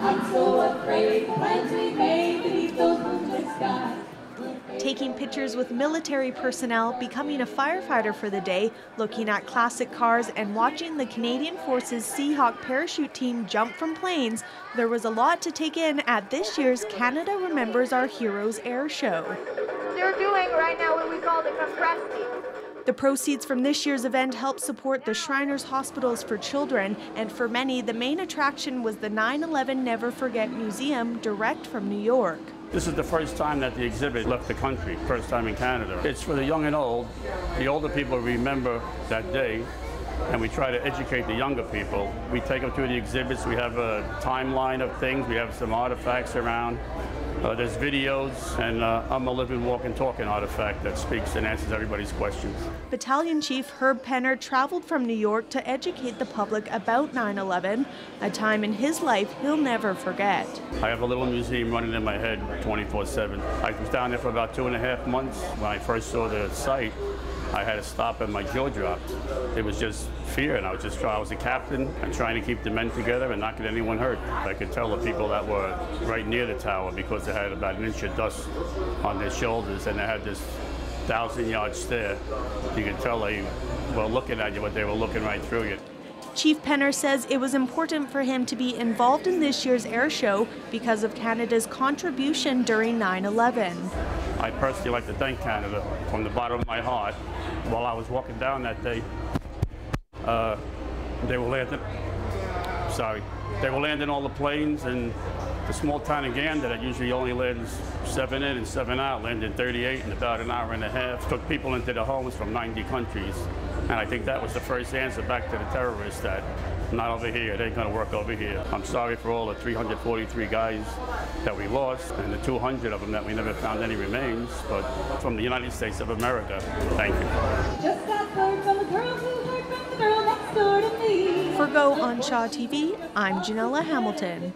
I'm so afraid, plans we made beneath those moonlit skies. Taking pictures with military personnel, becoming a firefighter for the day, looking at classic cars, and watching the Canadian Forces Seahawk parachute team jump from planes, there was a lot to take in at this year's Canada Remembers Our Heroes Air Show. They're doing right now what we call the compressing. The proceeds from this year's event helped support the Shriners Hospitals for Children, and for many, the main attraction was the 9/11 Never Forget Museum, direct from New York. This is the first time that the exhibit left the country, first time in Canada. It's for the young and old. The older people remember that day, and we try to educate the younger people. We take them through the exhibits. We have a timeline of things. We have some artifacts around. There's videos, and I'm a living, walking, talking artifact that speaks and answers everybody's questions. Battalion Chief Herb Penner traveled from New York to educate the public about 9/11, a time in his life he'll never forget. I have a little museum running in my head 24/7. I was down there for about 2.5 months. When I first saw the site, I had to stop and my jaw dropped. It was just fear, and I was a captain and trying to keep the men together and not get anyone hurt. I could tell the people that were right near the tower, because they had about an inch of dust on their shoulders and they had this 1,000-yard stare. You could tell they were looking at you, but they were looking right through you. Chief Penner says it was important for him to be involved in this year's air show because of Canada's contribution during 9/11. I personally like to thank Canada from the bottom of my heart. While I was walking down that day, they were landing all the planes, and the small town of Gander that usually only lands 7 in and 7 out landed 38 in about an hour and a half. Took people into their homes from 90 countries. And I think that was the first answer back to the terrorists that not over here, they ain't gonna work over here. I'm sorry for all the 343 guys that we lost and the 200 of them that we never found any remains, but from the United States of America, thank you. Just got word from the girl who heard from the girl next door to me. For Go on Shaw TV, I'm Janella Hamilton.